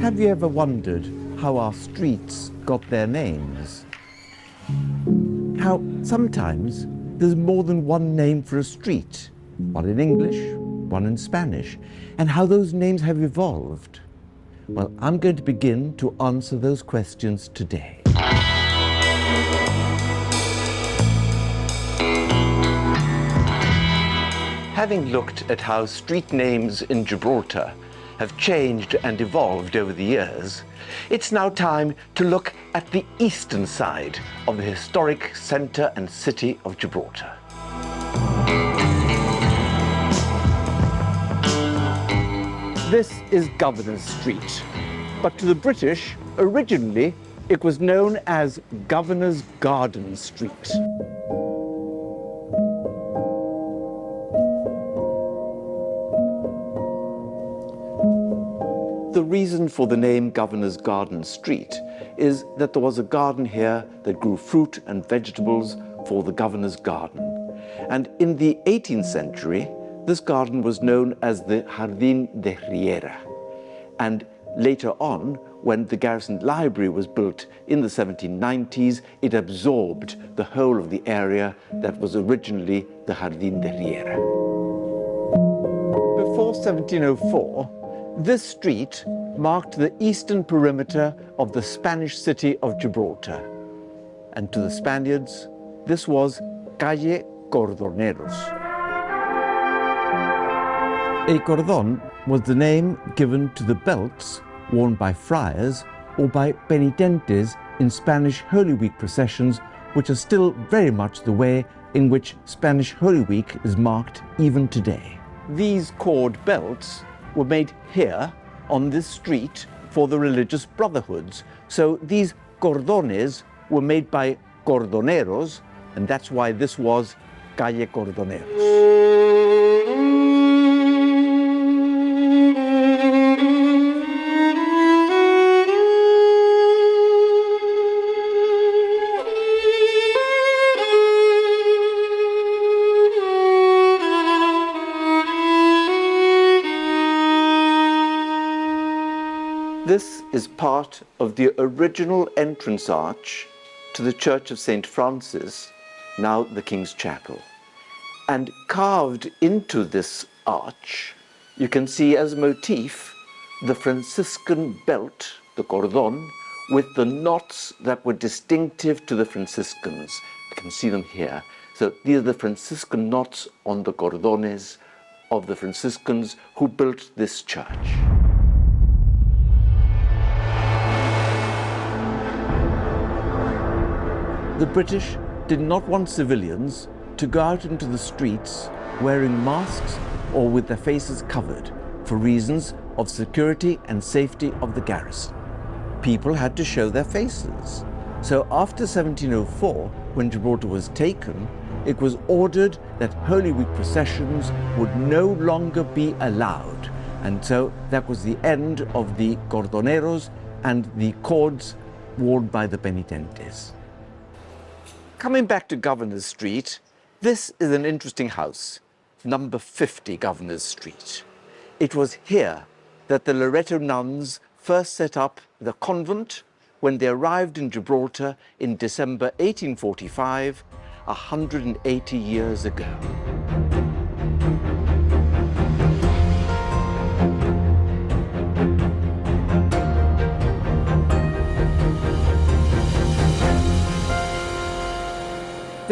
Have you ever wondered how our streets got their names? How sometimes there's more than one name for a street, one in English, one in Spanish, and how those names have evolved? Well, I'm going to begin to answer those questions today. Having looked at how street names in Gibraltar have changed and evolved over the years, it's now time to look at the eastern side of the historic centre and city of Gibraltar. This is Governor's Street, but to the British, originally it was known as Governor's Garden Street. The reason for the name Governor's Garden Street is that there was a garden here that grew fruit and vegetables for the governor's garden. And in the 18th century, this garden was known as the Jardín de Riera. And later on, when the Garrison Library was built in the 1790s, it absorbed the whole of the area that was originally the Jardín de Riera. Before 1704, this street marked the eastern perimeter of the Spanish city of Gibraltar. And to the Spaniards, this was Calle Cordoneros. A cordon was the name given to the belts worn by friars or by penitentes in Spanish Holy Week processions, which are still very much the way in which Spanish Holy Week is marked even today. These cord belts were made here on this street for the religious brotherhoods. So these cordones were made by cordoneros, and that's why this was Calle Cordoneros. This is part of the original entrance arch to the Church of St. Francis, now the King's Chapel. And carved into this arch, you can see as a motif the Franciscan belt, the cordon, with the knots that were distinctive to the Franciscans. You can see them here. So these are the Franciscan knots on the cordones of the Franciscans who built this church. The British did not want civilians to go out into the streets wearing masks or with their faces covered for reasons of security and safety of the garrison. People had to show their faces. So after 1704, when Gibraltar was taken, it was ordered that Holy Week processions would no longer be allowed. And so that was the end of the cordoneros and the cords worn by the penitentes. Coming back to Governor's Street, this is an interesting house, number 50 Governor's Street. It was here that the Loreto nuns first set up the convent when they arrived in Gibraltar in December 1845, 180 years ago.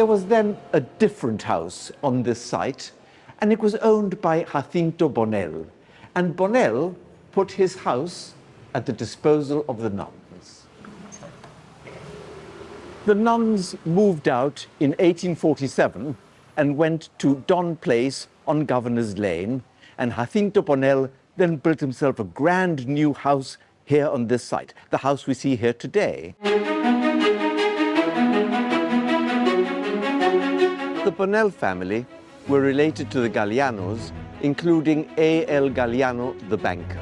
There was then a different house on this site, and it was owned by Jacinto Bonell. And Bonell put his house at the disposal of the nuns. The nuns moved out in 1847 and went to Don Place on Governor's Lane, and Jacinto Bonell then built himself a grand new house here on this site, the house we see here today. The Bonell family were related to the Gallianos, including A.L. Galliano, the banker.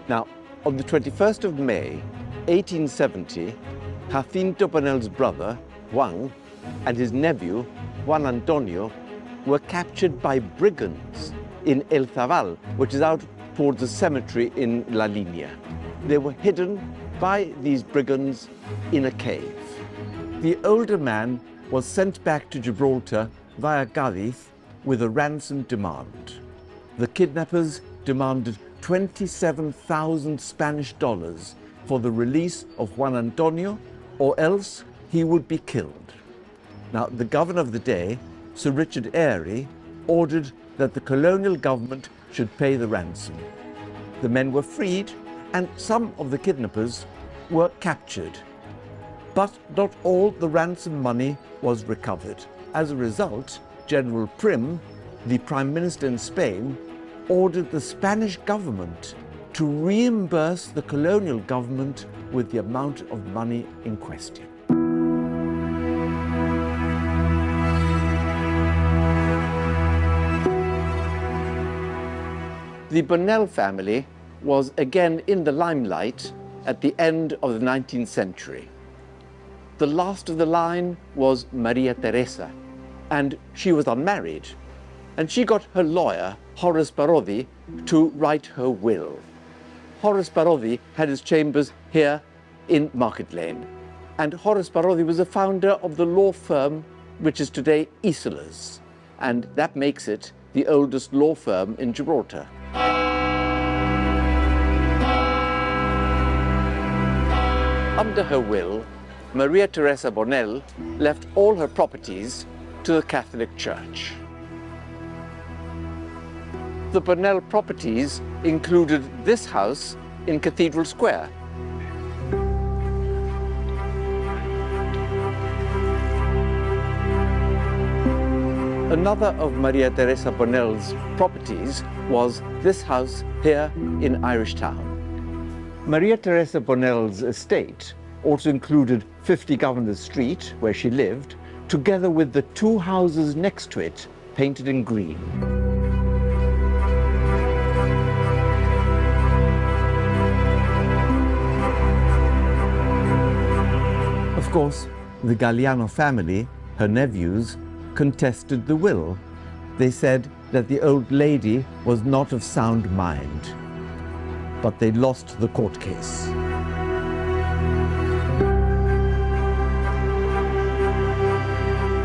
Now, on the 21st of May, 1870, Jacinto Bonell's brother, Juan, and his nephew, Juan Antonio, were captured by brigands in El Zabal, which is out towards the cemetery in La Línea. they were hidden by these brigands in a cave. The older man was sent back to Gibraltar via Cadiz with a ransom demand. The kidnappers demanded 27,000 Spanish dollars for the release of Juan Antonio, or else he would be killed. Now, the governor of the day, Sir Richard Airy, ordered that the colonial government should pay the ransom. The men were freed, and some of the kidnappers were captured. But not all the ransom money was recovered. As a result, General Prim, the Prime Minister in Spain, ordered the Spanish government to reimburse the colonial government with the amount of money in question. The Bonnell family was again in the limelight at the end of the 19th century. The last of the line was Maria Teresa, and she was unmarried, and she got her lawyer, Horace Parodi, to write her will. Horace Parodi had his chambers here in Market Lane, and Horace Parodi was the founder of the law firm which is today Isolas, and that makes it the oldest law firm in Gibraltar. Under her will, Maria Teresa Bonnell left all her properties to the Catholic Church. The Bonnell properties included this house in Cathedral Square. Another of Maria Teresa Bonnell's properties was this house here in Irish Town. Maria Teresa Bonnell's estate also included 50 Governors Street, where she lived, together with the two houses next to it, painted in green. Of course, the Galliano family, her nephews, contested the will. They said that the old lady was not of sound mind, but they lost the court case.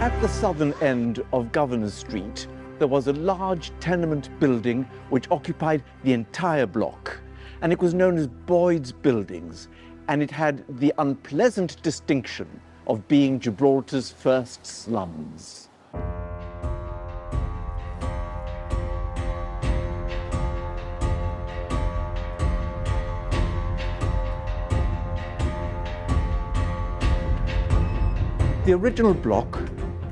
At the southern end of Governors Street, there was a large tenement building which occupied the entire block, and it was known as Boyd's Buildings, and it had the unpleasant distinction of being Gibraltar's first slums. The original block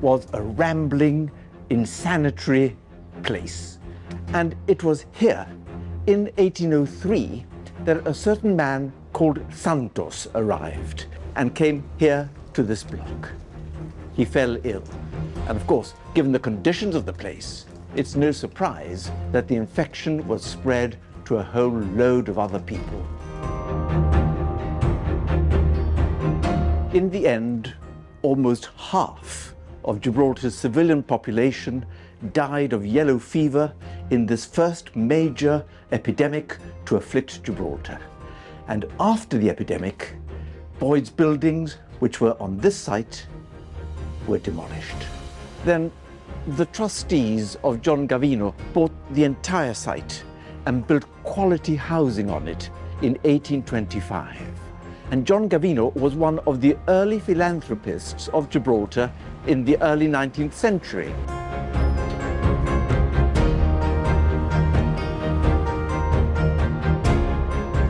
was a rambling, insanitary place. And it was here, in 1803, that a certain man called Santos arrived and came here to this block. He fell ill. And of course, given the conditions of the place, it's no surprise that the infection was spread to a whole load of other people. In the end, almost half of Gibraltar's civilian population died of yellow fever in this first major epidemic to afflict Gibraltar. And after the epidemic, Boyd's Buildings, which were on this site, were demolished. Then the trustees of John Gavino bought the entire site and built quality housing on it in 1825. And John Gavino was one of the early philanthropists of Gibraltar in the early 19th century.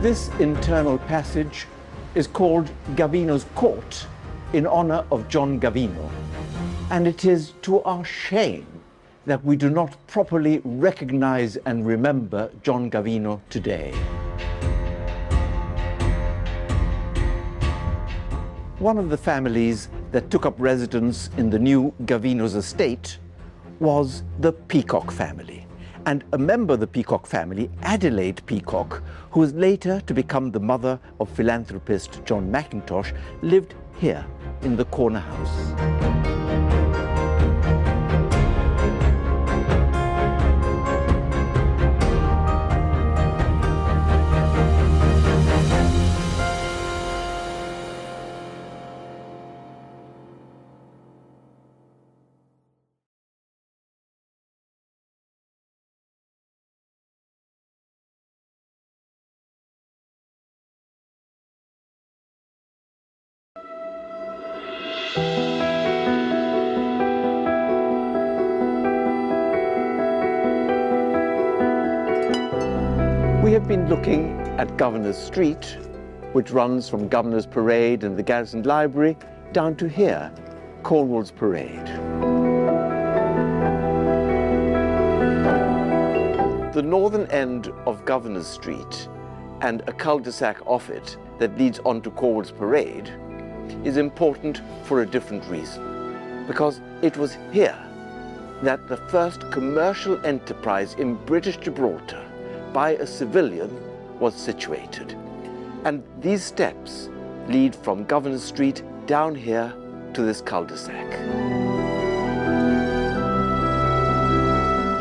This internal passage is called Gavino's Court in honor of John Gavino. And it is to our shame that we do not properly recognize and remember John Gavino today. One of the families that took up residence in the new Gavino's estate was the Peacock family. And a member of the Peacock family, Adelaide Peacock, who was later to become the mother of philanthropist John Mackintosh, lived here in the corner house. We have been looking at Governor's Street, which runs from Governor's Parade and the Garrison Library down to here, Cornwall's Parade. The northern end of Governor's Street and a cul-de-sac off it that leads on to Cornwall's Parade is important for a different reason, because it was here that the first commercial enterprise in British Gibraltar by a civilian was situated. And these steps lead from Governor's Street down here to this cul-de-sac.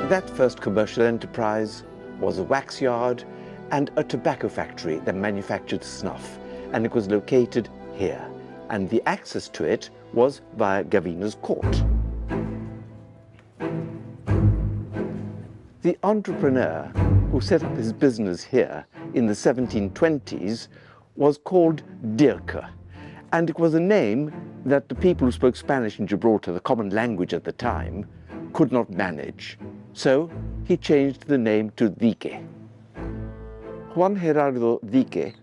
That first commercial enterprise was a wax yard and a tobacco factory that manufactured snuff, and it was located here. And the access to it was via Gavino's Court. The entrepreneur who set up his business here in the 1720s was called Dirke, and it was a name that the people who spoke Spanish in Gibraltar, the common language at the time, could not manage. So he changed the name to Dique. Juan Gerardo Dique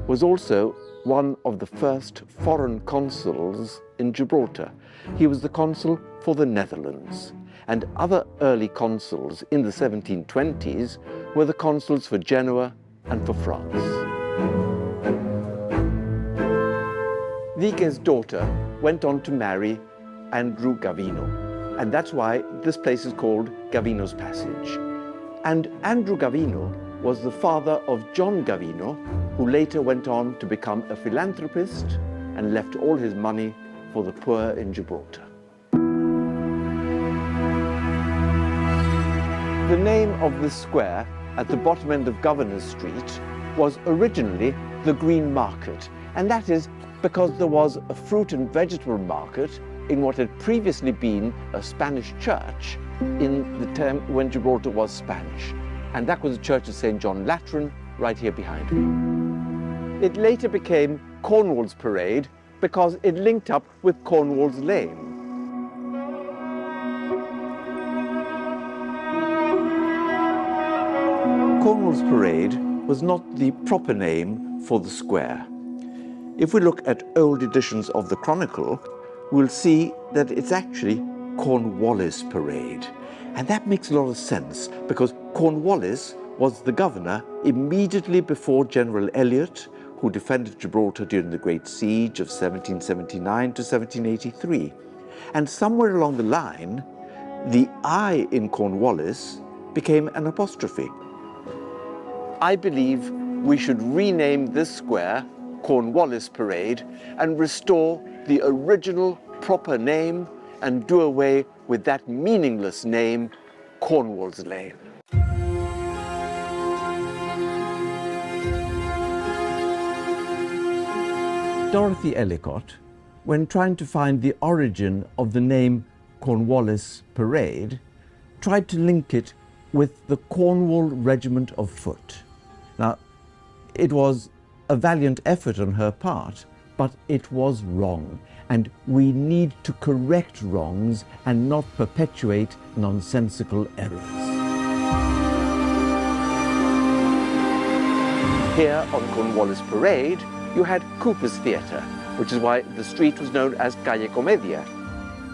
was also one of the first foreign consuls in Gibraltar. He was the consul for the Netherlands, and other early consuls in the 1720s were the consuls for Genoa and for France. Dique's daughter went on to marry Andrew Gavino, and that's why this place is called Gavino's Passage. And Andrew Gavino was the father of John Gavino, who later went on to become a philanthropist and left all his money for the poor in Gibraltar. The name of this square at the bottom end of Governor's Street was originally the Green Market, and that is because there was a fruit and vegetable market in what had previously been a Spanish church in the time when Gibraltar was Spanish. And that was the Church of St. John Lateran, right here behind me. It later became Cornwall's Parade because it linked up with Cornwall's Lane. Cornwall's Parade was not the proper name for the square. If we look at old editions of the Chronicle, we'll see that it's actually Cornwallis Parade. And that makes a lot of sense because Cornwallis was the governor immediately before General Elliot, who defended Gibraltar during the Great Siege of 1779 to 1783. And somewhere along the line, the I in Cornwallis became an apostrophe. I believe we should rename this square Cornwallis Parade and restore the original proper name and do away with that meaningless name, Cornwall's Lane. Dorothy Ellicott, when trying to find the origin of the name Cornwallis Parade, tried to link it with the Cornwall Regiment of Foot. Now, it was a valiant effort on her part, but it was wrong, and we need to correct wrongs and not perpetuate nonsensical errors. Here on Cornwallis Parade, you had Cooper's Theatre, which is why the street was known as Calle Comedia.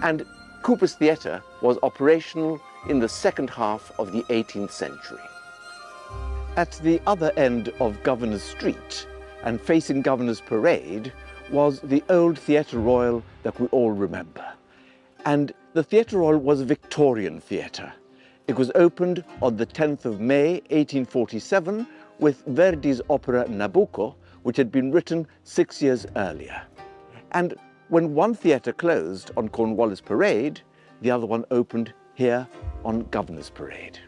And Cooper's Theatre was operational in the second half of the 18th century. At the other end of Governor's Street and facing Governor's Parade was the old Theatre Royal that we all remember. And the Theatre Royal was a Victorian theatre. It was opened on the 10th of May, 1847, with Verdi's opera Nabucco, which had been written 6 years earlier. And when one theatre closed on Cornwallis Parade, the other one opened here on Governor's Parade.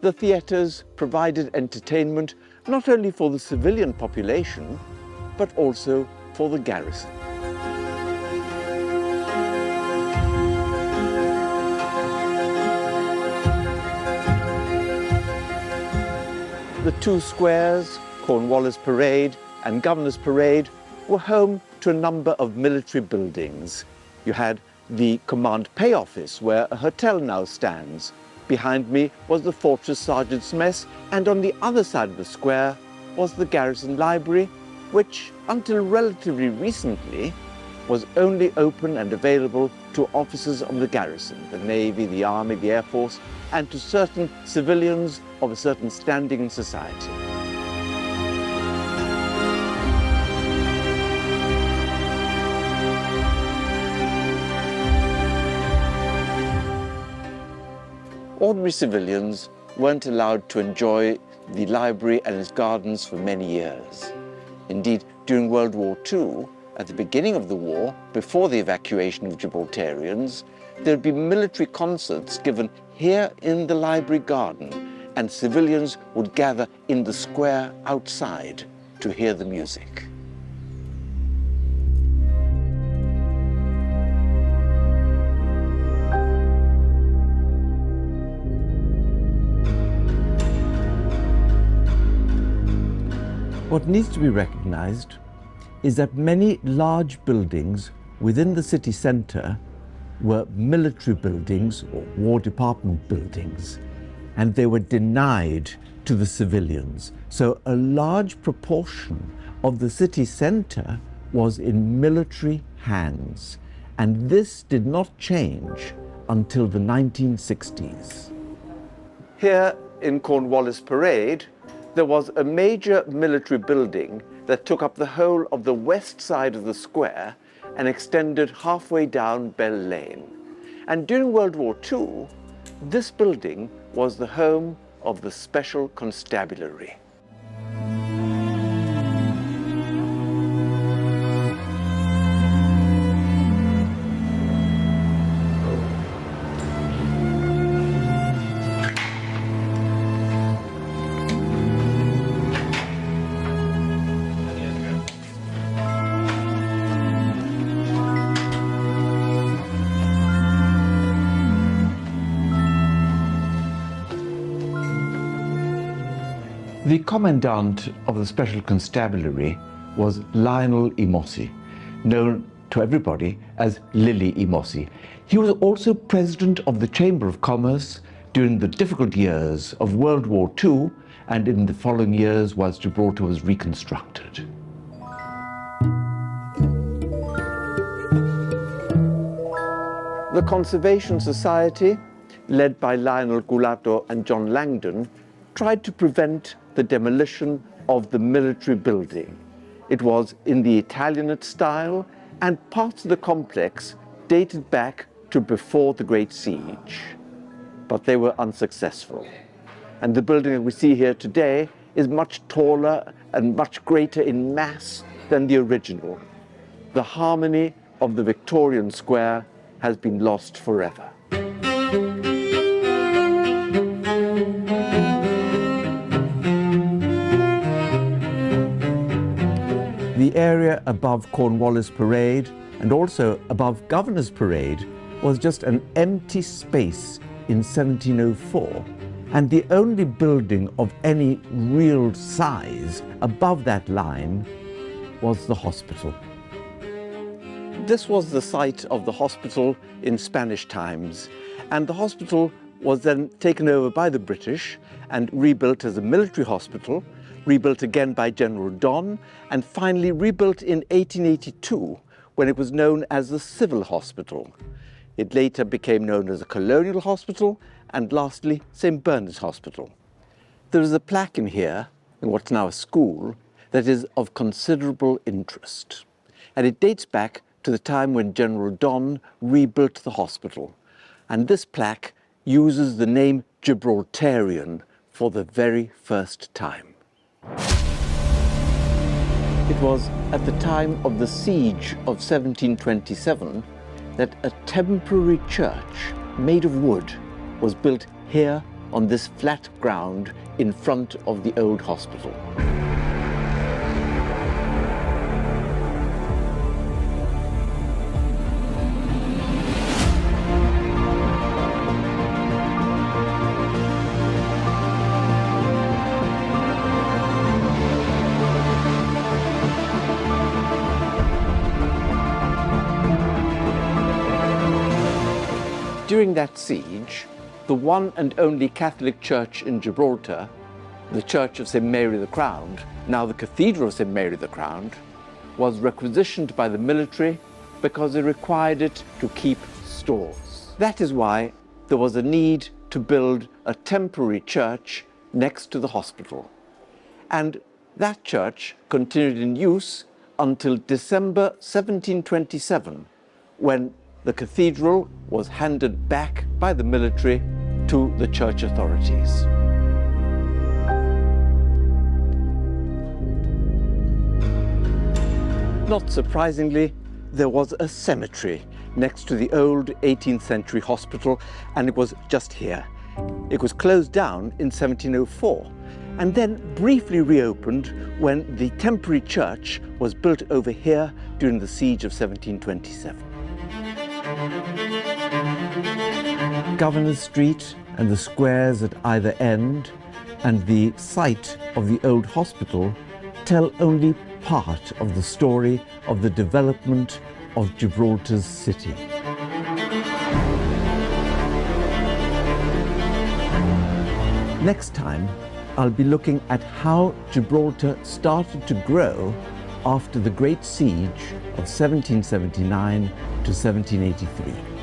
The theatres provided entertainment not only for the civilian population, but also for the garrison. The two squares, Cornwallis Parade and Governor's Parade, were home to a number of military buildings. You had the Command Pay Office, where a hotel now stands, Behind me was the Fortress Sergeant's Mess, and on the other side of the square was the Garrison Library, which, until relatively recently, was only open and available to officers of the garrison, the Navy, the Army, the Air Force, and to certain civilians of a certain standing in society. Ordinary civilians weren't allowed to enjoy the library and its gardens for many years. Indeed, during World War II, at the beginning of the war, before the evacuation of Gibraltarians, there would be military concerts given here in the library garden, and civilians would gather in the square outside to hear the music. What needs to be recognized is that many large buildings within the city centre were military buildings or War Department buildings, and they were denied to the civilians. So a large proportion of the city centre was in military hands, and this did not change until the 1960s. Here in Cornwallis Parade, there was a major military building that took up the whole of the west side of the square and extended halfway down Bell Lane. And during World War II, this building was the home of the Special Constabulary. The commandant of the Special Constabulary was Lionel E. Mossey, known to everybody as Lily E. Mossey. He was also president of the Chamber of Commerce during the difficult years of World War II and in the following years whilst Gibraltar was reconstructed. The Conservation Society, led by Lionel Gulato and John Langdon, tried to prevent the demolition of the military building. It was in the Italianate style, and parts of the complex dated back to before the Great Siege. But they were unsuccessful. And the building that we see here today is much taller and much greater in mass than the original. The harmony of the Victorian Square has been lost forever. The area above Cornwallis Parade and also above Governor's Parade was just an empty space in 1704, and the only building of any real size above that line was the hospital. This was the site of the hospital in Spanish times, and the hospital was then taken over by the British and rebuilt as a military hospital, rebuilt again by General Don, and finally rebuilt in 1882 when it was known as the Civil Hospital. It later became known as a Colonial Hospital, and lastly, St. Bernard's Hospital. There is a plaque in here, in what's now a school, that is of considerable interest. And it dates back to the time when General Don rebuilt the hospital. And this plaque uses the name Gibraltarian for the very first time. It was at the time of the siege of 1727 that a temporary church made of wood was built here on this flat ground in front of the old hospital. During that siege, the one and only Catholic church in Gibraltar, the Church of St. Mary the Crowned, now the Cathedral of St. Mary the Crowned, was requisitioned by the military because they required it to keep stores. That is why there was a need to build a temporary church next to the hospital. And that church continued in use until December 1727, when the cathedral was handed back by the military to the church authorities. Not surprisingly, there was a cemetery next to the old 18th century hospital, and it was just here. It was closed down in 1704 and then briefly reopened when the temporary church was built over here during the siege of 1727. Governor Street and the squares at either end and the site of the old hospital tell only part of the story of the development of Gibraltar's city. Next time, I'll be looking at how Gibraltar started to grow after the Great Siege of 1779 to 1783.